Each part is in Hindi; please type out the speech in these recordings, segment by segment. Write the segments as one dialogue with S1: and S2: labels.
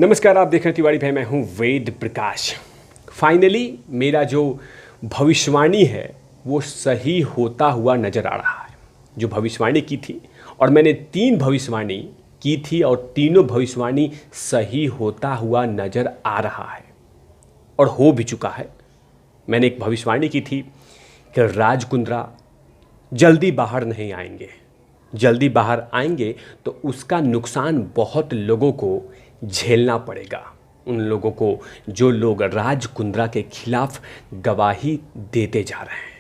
S1: नमस्कार, आप देख रहे हैं तिवारी भाई, मैं हूं वेद प्रकाश। फाइनली मेरा जो भविष्यवाणी है वो सही होता हुआ नज़र आ रहा है। जो भविष्यवाणी की थी, और मैंने 3 भविष्यवाणी की थी और तीनों भविष्यवाणी सही होता हुआ नज़र आ रहा है और हो भी चुका है। मैंने एक भविष्यवाणी की थी कि राज कुंद्रा जल्दी बाहर नहीं आएंगे। जल्दी बाहर आएंगे तो उसका नुकसान बहुत लोगों को झेलना पड़ेगा। उन लोगों को जो लोग राज कुंद्रा के खिलाफ गवाही देते जा रहे हैं,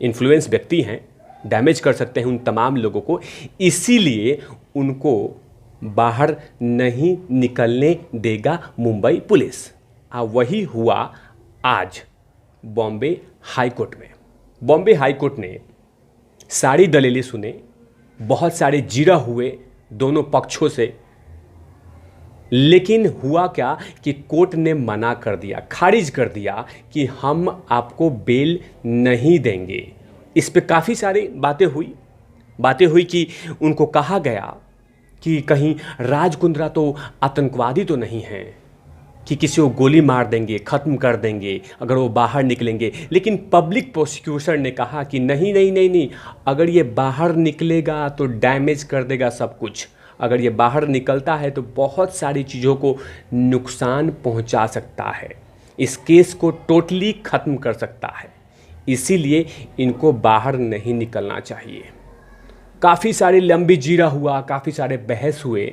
S1: इन्फ्लुएंस व्यक्ति हैं, डैमेज कर सकते हैं उन तमाम लोगों को। इसीलिए उनको बाहर नहीं निकलने देगा मुंबई पुलिस। वही हुआ आज बॉम्बे हाई कोर्ट में। बॉम्बे हाई कोर्ट ने सारी दलीलें सुने, बहुत सारे जिरा हुए दोनों पक्षों से, लेकिन हुआ क्या कि कोर्ट ने मना कर दिया, खारिज कर दिया कि हम आपको बेल नहीं देंगे। इस पे काफ़ी सारी बातें हुई कि उनको कहा गया कि कहीं राज कुंद्रा तो आतंकवादी तो नहीं हैं कि किसी को गोली मार देंगे, ख़त्म कर देंगे अगर वो बाहर निकलेंगे। लेकिन पब्लिक प्रोसिक्यूटर ने कहा कि नहीं नहीं नहीं नहीं, अगर ये बाहर निकलेगा तो डैमेज कर देगा सब कुछ। अगर ये बाहर निकलता है तो बहुत सारी चीज़ों को नुकसान पहुंचा सकता है, इस केस को टोटली ख़त्म कर सकता है। इसीलिए इनको बाहर नहीं निकलना चाहिए। काफ़ी सारी लंबी जीरा हुआ, काफ़ी सारे बहस हुए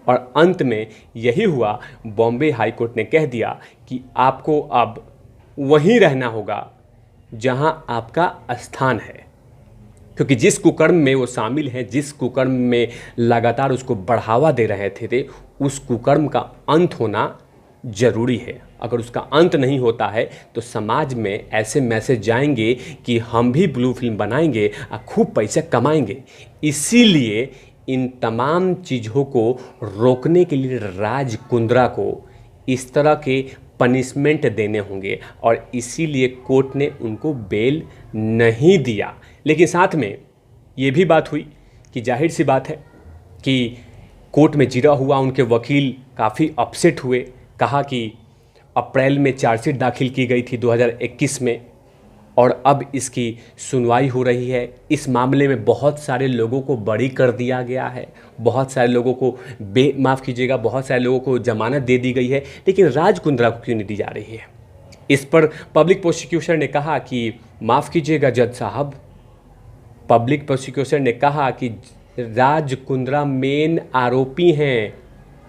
S1: और अंत में यही हुआ, बॉम्बे हाई कोर्ट ने कह दिया कि आपको अब वहीं रहना होगा जहां आपका स्थान है। क्योंकि जिस कुकर्म में वो शामिल हैं, जिस कुकर्म में लगातार उसको बढ़ावा दे रहे थे, उस कुकर्म का अंत होना ज़रूरी है। अगर उसका अंत नहीं होता है तो समाज में ऐसे मैसेज जाएंगे कि हम भी ब्लू फिल्म बनाएंगे और खूब पैसे कमाएंगे। इसीलिए इन तमाम चीज़ों को रोकने के लिए राज कुंद्रा को इस तरह के पनिशमेंट देने होंगे और इसीलिए कोर्ट ने उनको बेल नहीं दिया। लेकिन साथ में ये भी बात हुई कि जाहिर सी बात है कि कोर्ट में जिरा हुआ, उनके वकील काफ़ी अपसेट हुए। कहा कि अप्रैल में चार्जशीट दाखिल की गई थी 2021 में और अब इसकी सुनवाई हो रही है। इस मामले में बहुत सारे लोगों को बरी कर दिया गया है, बहुत सारे लोगों को बहुत सारे लोगों को जमानत दे दी गई है, लेकिन राज कुंद्रा को क्यों नहीं दी जा रही है? इस पर पब्लिक प्रोसिक्यूटर ने कहा कि माफ़ कीजिएगा जज साहब, पब्लिक प्रोसिक्यूटर ने कहा कि राज कुंद्रा मेन आरोपी हैं,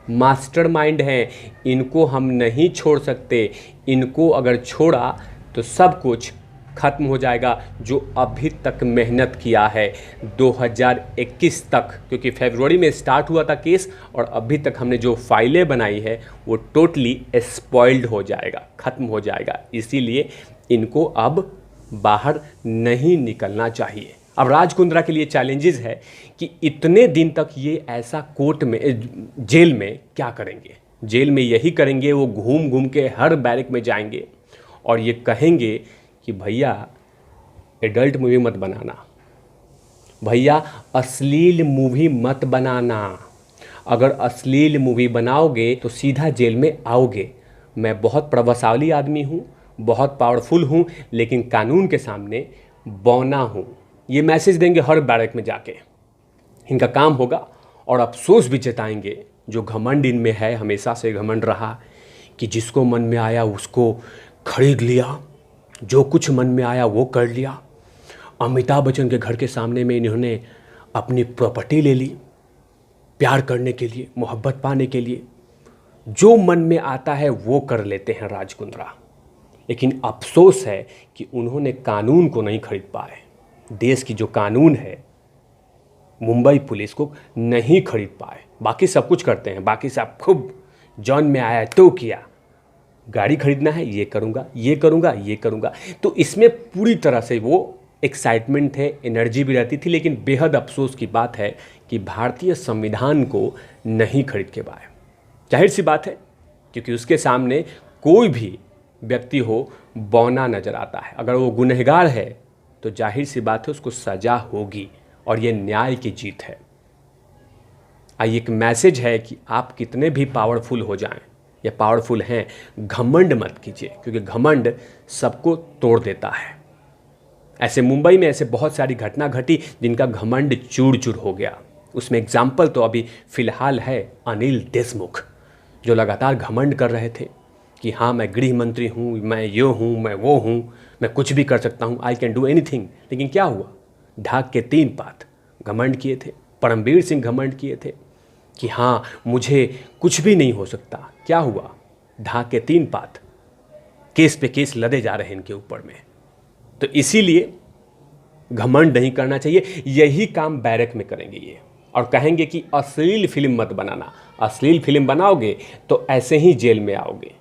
S1: मास्टरमाइंड हैं, इनको हम नहीं छोड़ सकते। इनको अगर छोड़ा तो सब कुछ ख़त्म हो जाएगा जो अभी तक मेहनत किया है 2021 तक, क्योंकि फरवरी में स्टार्ट हुआ था केस और अभी तक हमने जो फाइलें बनाई है वो टोटली स्पॉइल्ड हो जाएगा, ख़त्म हो जाएगा। इसीलिए इनको अब बाहर नहीं निकलना चाहिए। अब राज कुंद्रा के लिए चैलेंजेस है कि इतने दिन तक ये ऐसा कोर्ट में, जेल में क्या करेंगे? जेल में यही करेंगे, वो घूम घूम के हर बैरक में जाएंगे और ये कहेंगे कि भैया एडल्ट मूवी मत बनाना, भैया अश्लील मूवी मत बनाना। अगर अश्लील मूवी बनाओगे तो सीधा जेल में आओगे। मैं बहुत प्रभावशाली आदमी हूँ, बहुत पावरफुल हूँ, लेकिन कानून के सामने बौना हूँ। ये मैसेज देंगे हर बैरक में जाके, इनका काम होगा। और अफसोस भी जताएंगे जो घमंड इनमें है, हमेशा से घमंड रहा कि जिसको मन में आया उसको खरीद लिया, जो कुछ मन में आया वो कर लिया। अमिताभ बच्चन के घर के सामने में इन्होंने अपनी प्रॉपर्टी ले ली प्यार करने के लिए, मोहब्बत पाने के लिए। जो मन में आता है वो कर लेते हैं राज कुंद्रा। लेकिन अफसोस है कि उन्होंने कानून को नहीं खरीद पाए। देश की जो कानून है, मुंबई पुलिस को नहीं खरीद पाए। बाकी सब कुछ करते हैं, बाकी सब खूब जॉन में आया तो किया, गाड़ी खरीदना है ये करूँगा, ये करूँगा, ये करूँगा। तो इसमें पूरी तरह से वो एक्साइटमेंट है, एनर्जी भी रहती थी। लेकिन बेहद अफसोस की बात है कि भारतीय संविधान को नहीं खरीद के पाए। जाहिर सी बात है, क्योंकि उसके सामने कोई भी व्यक्ति हो बौना नज़र आता है। अगर वो गुनहगार है तो जाहिर सी बात है उसको सज़ा होगी और ये न्याय की जीत है। आई एक मैसेज है कि आप कितने भी पावरफुल हो जाएं या पावरफुल हैं, घमंड मत कीजिए, क्योंकि घमंड सबको तोड़ देता है। ऐसे मुंबई में ऐसे बहुत सारी घटना घटी जिनका घमंड चूर चूर हो गया। उसमें एग्जाम्पल तो अभी फ़िलहाल है अनिल देशमुख, जो लगातार घमंड कर रहे थे कि हाँ मैं गृह मंत्री हूँ, मैं ये हूँ, मैं वो हूँ, मैं कुछ भी कर सकता हूँ, आई कैन डू एनीथिंग। लेकिन क्या हुआ? ढाक के 3 पात घमंड किए थे। परमवीर सिंह घमंड किए थे कि हाँ मुझे कुछ भी नहीं हो सकता। क्या हुआ? ढाक के 3 पात, केस पे केस लदे जा रहे हैं इनके ऊपर में। तो इसीलिए घमंड नहीं करना चाहिए। यही काम बैरक में करेंगे ये, और कहेंगे कि अश्लील फिल्म मत बनाना, अश्लील फिल्म बनाओगे तो ऐसे ही जेल में आओगे।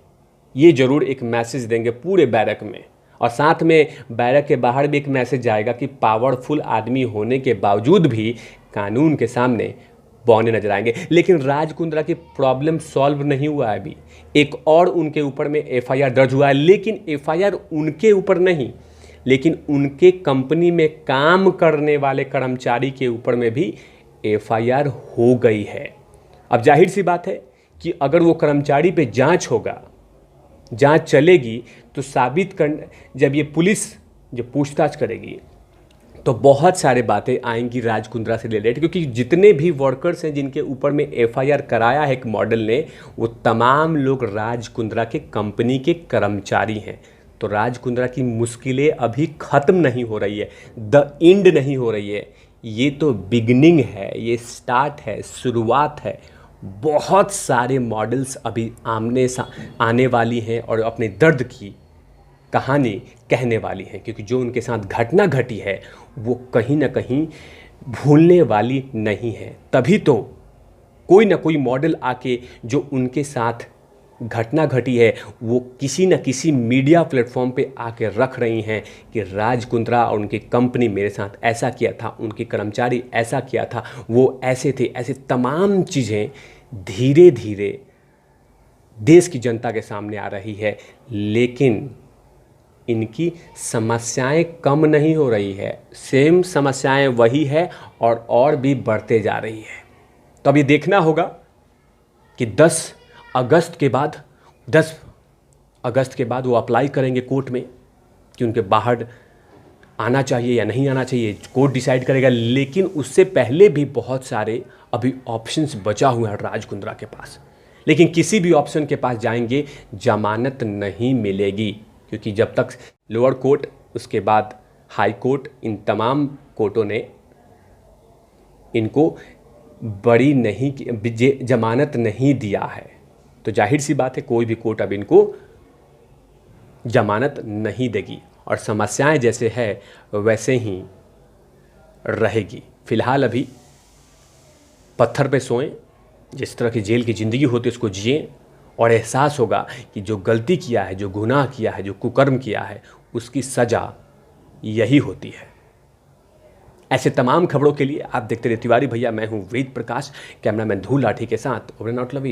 S1: ये ज़रूर एक मैसेज देंगे पूरे बैरक में, और साथ में बैरक के बाहर भी एक मैसेज जाएगा कि पावरफुल आदमी होने के बावजूद भी कानून के सामने बौने नजर आएंगे। लेकिन राज कुंद्रा की प्रॉब्लम सॉल्व नहीं हुआ है अभी। एक और उनके ऊपर में एफआईआर दर्ज हुआ है, लेकिन एफआईआर उनके ऊपर नहीं, लेकिन उनके कंपनी में काम करने वाले कर्मचारी के ऊपर में भी एफआईआर हो गई है। अब जाहिर सी बात है कि अगर वो कर्मचारी पे जांच होगा, जांच चलेगी, तो साबित कर, जब ये पुलिस जब पूछताछ करेगी तो बहुत सारे बातें आएंगी राज कुंद्रा से रिलेटेड, क्योंकि जितने भी वर्कर्स हैं जिनके ऊपर में एफआईआर कराया है एक मॉडल ने, वो तमाम लोग राज कुंद्रा के कंपनी के कर्मचारी हैं। तो राज कुंद्रा की मुश्किलें अभी ख़त्म नहीं हो रही है, द एंड नहीं हो रही है, ये तो बिगनिंग है, ये स्टार्ट है, शुरुआत है। बहुत सारे मॉडल्स अभी आने वाली हैं और अपने दर्द की कहानी कहने वाली हैं, क्योंकि जो उनके साथ घटना घटी है वो कहीं ना कहीं भूलने वाली नहीं है। तभी तो कोई ना कोई मॉडल आके जो उनके साथ घटना घटी है वो किसी न किसी मीडिया प्लेटफॉर्म पे आके रख रही हैं कि राज कुंद्रा और उनकी कंपनी मेरे साथ ऐसा किया था, उनके कर्मचारी ऐसा किया था, वो ऐसे थे। ऐसे तमाम चीज़ें धीरे धीरे देश की जनता के सामने आ रही है, लेकिन इनकी समस्याएं कम नहीं हो रही है, सेम समस्याएं वही है और भी बढ़ते जा रही है। तो अब ये देखना होगा कि 10 अगस्त के बाद वो अप्लाई करेंगे कोर्ट में कि उनके बाहर आना चाहिए या नहीं आना चाहिए, कोर्ट डिसाइड करेगा। लेकिन उससे पहले भी बहुत सारे अभी ऑप्शंस बचा हुआ है राज कुंद्रा के पास, लेकिन किसी भी ऑप्शन के पास जाएंगे जमानत नहीं मिलेगी, क्योंकि जब तक लोअर कोर्ट, उसके बाद हाई कोर्ट, इन तमाम कोर्टों ने इनको बरी नहीं जमानत नहीं दिया है, तो जाहिर सी बात है कोई भी कोर्ट अब इनको जमानत नहीं देगी और समस्याएं जैसे है वैसे ही रहेगी। फ़िलहाल अभी पत्थर पे सोएं, जिस तरह की जेल की ज़िंदगी होती है उसको जिएं, और एहसास होगा कि जो गलती किया है, जो गुनाह किया है, जो कुकर्म किया है, उसकी सज़ा यही होती है। ऐसे तमाम खबरों के लिए आप देखते रहिए तिवारी भैया। मैं हूं वेद प्रकाश, कैमरामैन धूल लाठी के साथ ओवरनॉट लवी।